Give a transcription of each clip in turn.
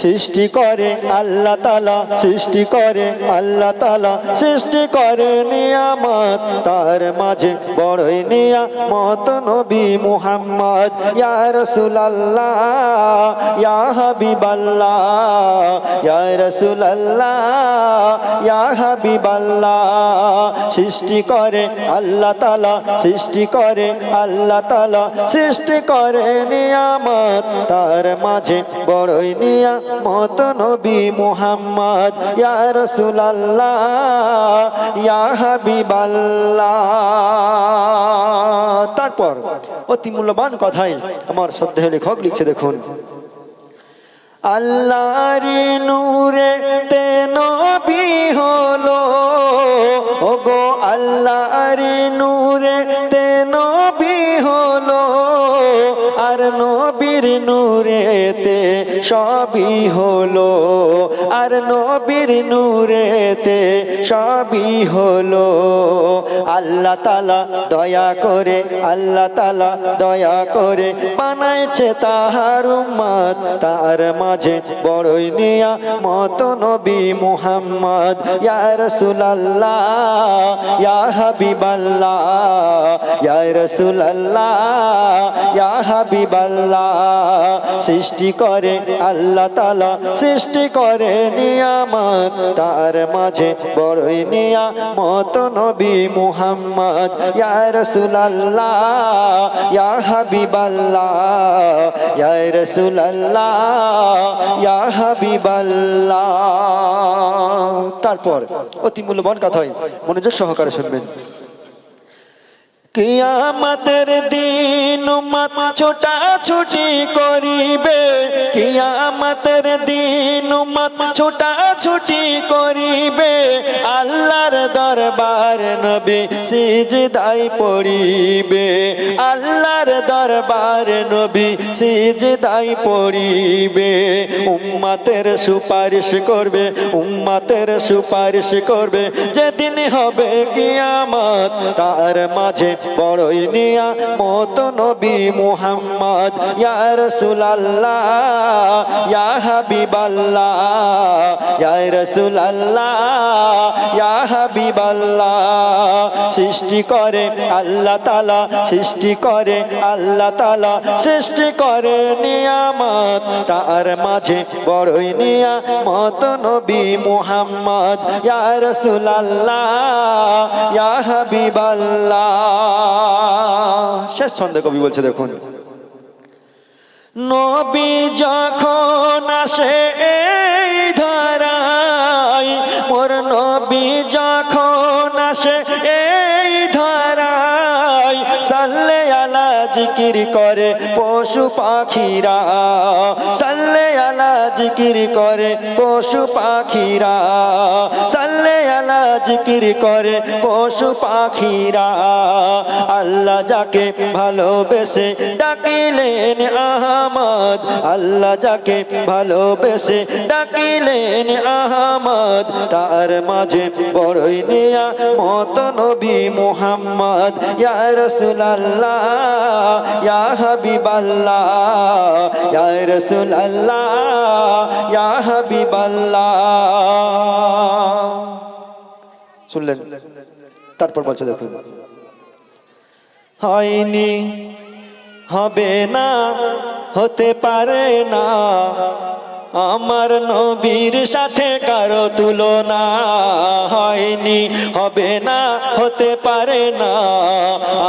সৃষ্টি করে আল্লাহ তাআলা, সৃষ্টি করে আল্লাহ তাআলা, সৃষ্টি করে নিয়ামত, তার মাঝে বড়ই নিয়ামত নবী মুহাম্মদ। ইয়া রাসূলুল্লাহ ইয়া হাবিবাল্লাহ, ইয়া রাসূলুল্লাহ ইয়া হাবিবাল্লাহ। সৃষ্টি করে আল্লাহ তাআলা, সৃষ্টি করে আল্লাহ তাআলা, সৃষ্টি করে নিয়ামত, তার মাঝে বড়ই নিয়ামত নবী মুহাম্মদ। ইয়া রাসূলুল্লাহ ইয়া হাবিবাল্লাহ। তারপর অতি মূল্যবান কথাই আমার শ্রদ্ধেয় লেখক লিখছে, দেখুন। আল্লাহর নূরে তে নবী হলো, ওগো আল্লাহর নূরে তে নবী হলো, আর নবীর নূরেতে সবই হলো, আর নবীর নূরেতে সবই হলো। আল্লাহ তাআলা দয়া করে, আল্লাহ তাআলা দয়া করে বানাইছে তাহার উম্মত, তার মাঝে বড়ই নিয়ামত নবী মুহাম্মদ। ইয়া রাসূলুল্লাহ ইয়া হাবিবাল্লাহ, ইয়া রাসূলুল্লাহ ইয়া হাবিবাল্লাহ। সৃষ্টি করে আল্লাহ তাআলা, সৃষ্টি করে নিয়ামত, তার মাঝে বড়ই নিয়ামত নবী মুহাম্মদ। ইয়া রাসূলুল্লাহ ইয়া হাবিবাল্লাহ, ইয়া রাসূলুল্লাহ ইয়া হাবিবাল্লাহ। তারপর অতি মূল্যবান কথাই মনোযোগ সহকারে শুনবেন। কিয়ামতের দিন উম্মত ছোটাছুটি করিবে, কিয়ামতের দিন উম্মত ছোটাছুটি করিবে, আল্লাহর দরবার নবী সিজদায় পড়িবে, আল্লাহর দরবার নবী সিজদায় পড়িবে। উম্মতের সুপারিশ করবে, উম্মতের সুপারিশ করবে, যেদিন হবে কিয়ামত, তার মাঝে বড়ই নিয়ামত নবী মুহাম্মদ। ইয়া রাসূলুল্লাহ ইয়া হাবিবাল্লাহ, ইয়া রাসূলুল্লাহ ইয়া হাবিবাল্লাহ। সৃষ্টি করে আল্লাহ তাআলা, সৃষ্টি করে আল্লাহ তাআলা, সৃষ্টি করে নিয়ামত, তার মাঝে বড়ই নিয়ামত নবী মুহাম্মদ। ইয়া রাসূলুল্লাহ ইয়া হাবিবাল্লাহ। শেষ ছন্দে কবি বলছে, দেখুন। নবী যখন আসে এই ধরায়, মোর নবী যখন আসে এই ধরায়, সাল্লে আলা জিকির করে পশু পাখিরা, সাল্লে আলা জিকির করে পশু পাখিরা, সাল্লে আলা জিকির করে পশু পাখিরা। আল্লাহ যাকে ভালোবেসে ডাকিলেন আহমদ, আল্লাহ যাকে ভালোবেসে ডাকিলেন আহমদ, তার মাঝে বড়ই নিয়ামত নবী মুহাম্মদ। ইয়া রাসূলুল্লাহ ইয়া হাবিবাল্লাহ, ইয়া রাসূলুল্লাহ ইয়া হাবিবাল্লাহ। শুনলেন? তারপর বলছে, দেখুন। হয়নি, হবে না, হতে পারে না, আমার নবীর সাথে কারো তুলনা। হয়নি, হবে না, হতে পারে না,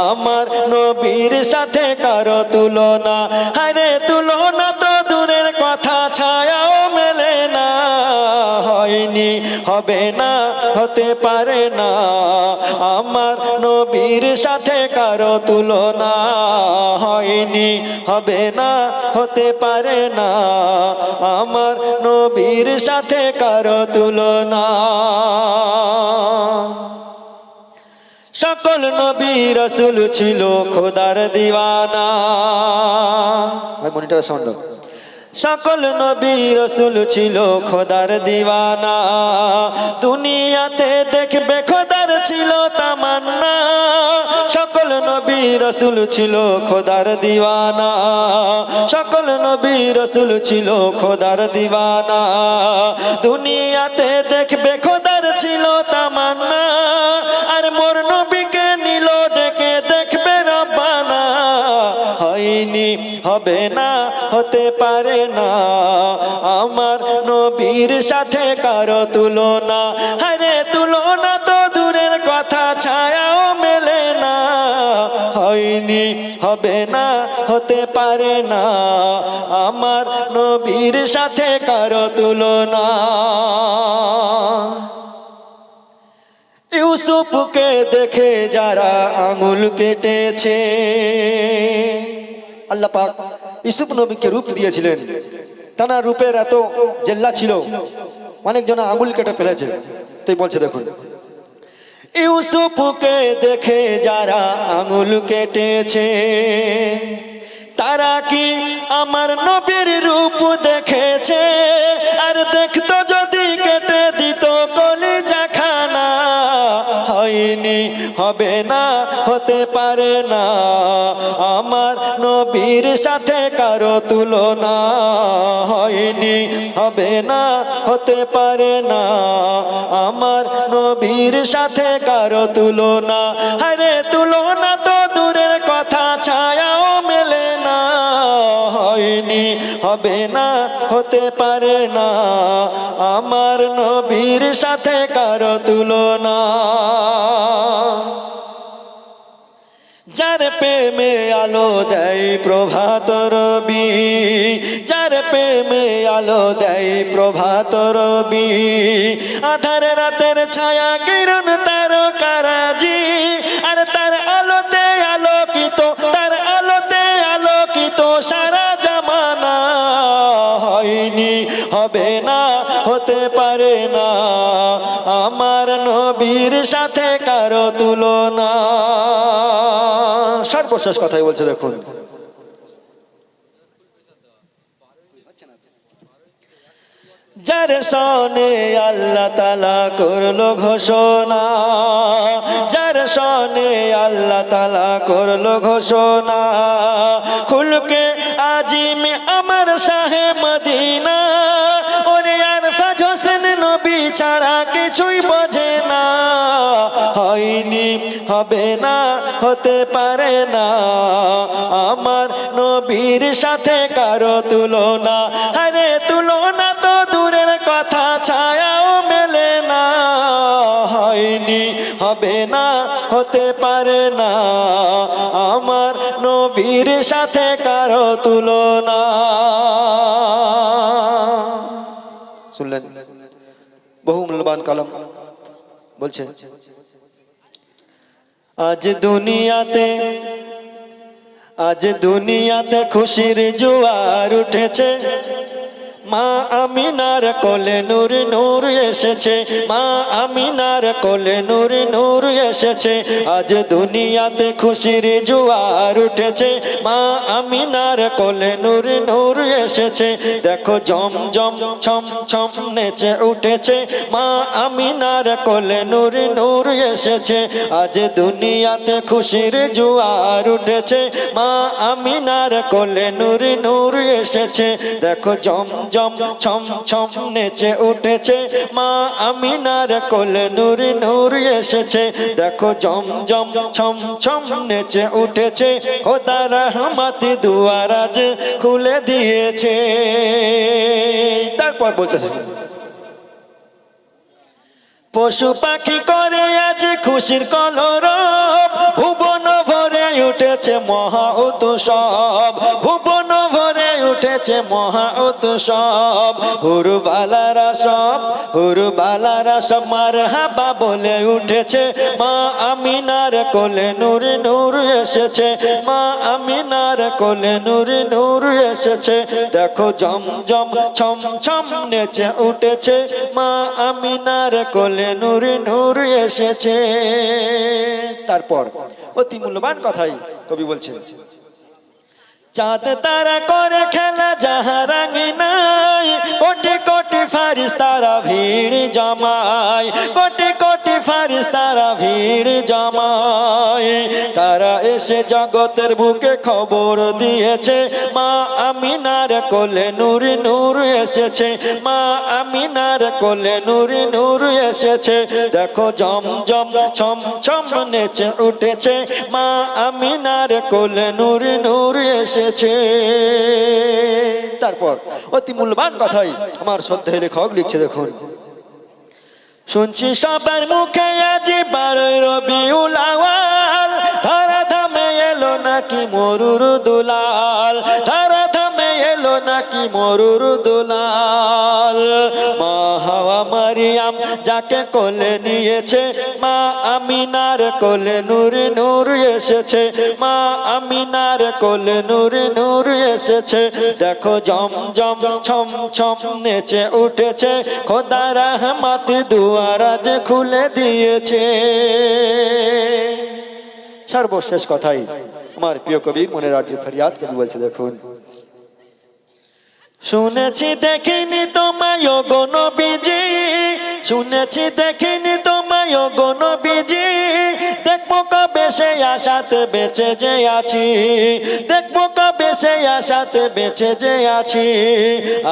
আমার নবীর সাথে কারো তুলনা। আরে তুলনা তো দূরের কথা, ছায়াও মেলে না। হয়নি, হবে না, হতে পারে না, আমার নবীর সাথে কারো তুলনা। হয়নি, হবে না, হতে পারে না, আমার নবীর সাথে কারো তুলনা। সকল নবী রাসূল ছিল খোদার দিওয়ানা। ভাই মনিটর সাউন্ড। সকল নবী রাসূল ছিল খোদার দিওয়ানা, দুনিয়াতে দেখবে খোদার ছিল তামান্না। সকল নবী রাসূল ছিল খোদার দিওয়ানা, সকল নবী রাসূল ছিল খোদার দিওয়ানা। দুনিয়াতে দেখবে খোদার ছিল তামান্না, আর মোর নবীকে নিল ডেকে দেখবে রব্বানা। হয়নি, হবে না, হতে পারে না, আমার নবীর সাথে কারো তুলনা। আরে তুলনা তো দূরের কথা, ছায়াও মেলে না। হয়নি, হবে না, হতে পারে না, আমার নবীর সাথে কারো তুলনা। ইউসুফকে দেখে যারা আঙুল কেটেছে, আল্লাহ পাক ইউসুফ নবীকে রূপ দিয়েছিলেন, তার রূপের এত জেল্লা ছিল, অনেকজন আঙুল কেটে ফেলেছে। তাই বলছে দেখুন, ইউসুফকে দেখে যারা আঙুল কেটেছে, তারা কি আমার নবীর রূপ দেখেছে? আর দেখতো যদি কেটে দিত কলিজা খানা। হয়নি, হবে না, হতে পারে না, আমার নবীর সাথে কারো তুলনা। হয়নি, হবে না, হতে পারে না, আমার নবীর সাথে কারো তুলনা। আরে তুলনা তো দূরের কথা, ছায়াও মেলে না। হয়নি, হবে না, হতে পারে না, আমার নবীর সাথে কারো তুলনা। যার প্রেমে আলো দেয় প্রভাত রবি, যার প্রেমে আলো দেয় প্রভাত রবি, আধার রাতের ছায়া কিরণ তারকারাজি, আর তার আলোতে আলোকিত, তার আলোতে আলোকিত সারা জামানা। হয়নি, হবে না, হতে পারে না, আমার নবীর সাথে কারো তুলনা। সর্বশেষ কথাই বলছে দেখুন, যার সনে আল্লাহ তাআলা করলো ঘোষণা, যার সনে আল্লাহ তাআলা করলো ঘোষণা, খুলকে আজিম আমার শাহে মদিনা, ওরে আরফাজ হোসেন নবী ছাড়া কিছুই বোঝে না। হয়নি, হবে না, হতে পারে না, আমার নবীর সাথে কারো তুলনা। আরে তুলনা তো দূরের কথা, ছায়াও মেলে না। হয়নি, হবে না, হতে পারে না, আমার নবীর সাথে কারো তুলনা। শুনলেন বহু মূল্যবান কালাম বলছে, আজ দুনিয়াতে খুশির জোয়ার উঠেছে, মা আমিনার কোলে নূর নূর এসেছে, মা আমিনার কোলে নূর নূর এসেছে। আজ দুনিয়াতে খুশির জোয়ার উঠেছে, মা আমিনার কোলে নূর নূর এসেছে। দেখো জমজম ছম ছম নেচে উঠেছে, মা আমিনার কোলে নূর নূর এসেছে। আজ দুনিয়াতে খুশির জোয়ার উঠেছে, মা আমিনার কোলে নূর নূর এসেছে। দেখো জমজম ছম ছম নেচে উঠেছে, মা আমিনার কোলে নূর নূর এসেছে। দেখো জমজম ছম ছম নেচে উঠেছে, খোদা রহমত দুয়ার আজ খুলে দিয়েছে। তারপর বলছে, পশু পাখি করে আজ খুশির কলরব, ভুবন ভরে উঠেছে মহা উৎসব, ভুবন ভরে উঠেছে মহা উৎসব। হুরবালারা সব, হুরবালারা সব মারহাবা বলে উঠেছে, মা আমিনার কোলে নূর নূর এসেছে, মা আমিনার কোলে নূর নূর এসেছে। দেখো জমজম ছম ছম নেচে উঠেছে, মা আমিনার কোলে নূর নূর এসেছে। তারপর অতি মূল্যবান কথাই কবি বলছেন, চাঁদ তারা করে খেলা যাহা রাঙিনাই, কোটি কোটি কোটি ফারিস্তারা ভিড় জমায়, কোটি কোটি ফারিস্তারা ভিড় জমায়। তারা এসে জগতের বুকে খবর দিয়েছে মা আমিনার কোলে নূর নূর এসেছে, মা আমিনার কোলে নূর নূর এসেছে। দেখো জমজম ছম ছম নেচে উঠেছে, মা আমিনার কোলে নূর নূর এসেছে। তারপর অতি মূল্যবান কথাই আমার শ্রদ্ধেয় লেখক লিখছে, দেখুন। শুনছি সবার মুখে আজি 12 রবিউল আউয়াল, ধরা ধামে এলো নাকি মরুর দুলাল, ধরা ধামে এলো নাকি মরুর দুলাল। মা হাওয়া মারিয়াম যাকে কোলে নিয়েছে, মা আমিনার কোলে নূর নূর এসেছে, মা আমিনার কোলে নূর নূর এসেছে। দেখো জমজম ছম ছম নেচে উঠেছে, খোদা রহমত দুয়ার আজ খুলে দিয়েছে। সর্বশেষ কথাই আমার প্রিয় কবি মনের আর্য ফরিয়াদ কবি বলছে, দেখুন। শুনেছি দেখিনি তোমায় গো নবীজি, শুনেছি দেখিনি তোমায় গো নবীজি, দেখবো কবে সেই আশাতে বেঁচে যে আছি, দেখবো কবে সেই আশাতে বেঁচে যে আছি।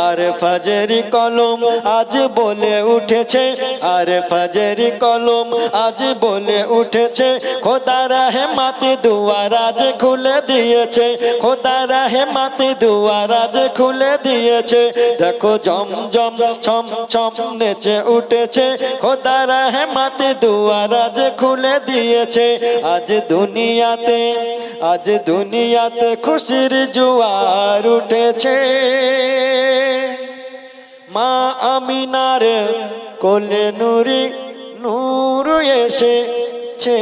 আর ফজরি কলম আজ বলে উঠেছে, আর ফজরি কলম আজ বলে উঠেছে, খোদা রহমত দুয়ার আজ খুলে দিয়েছে, খোদা রহমত দুয়ার আজ খুলে দিয়েছে। দেখো জমজম ছম ছম নেচে উঠেছে, খোদা রহমত দুয়ার আজ খুলে দিয়েছে। আজ দুনিয়াতে, আজ দুনিয়াতে খুশির জোয়ার উঠেছে, মা আমিনার কোলে নূর নূর এসেছে।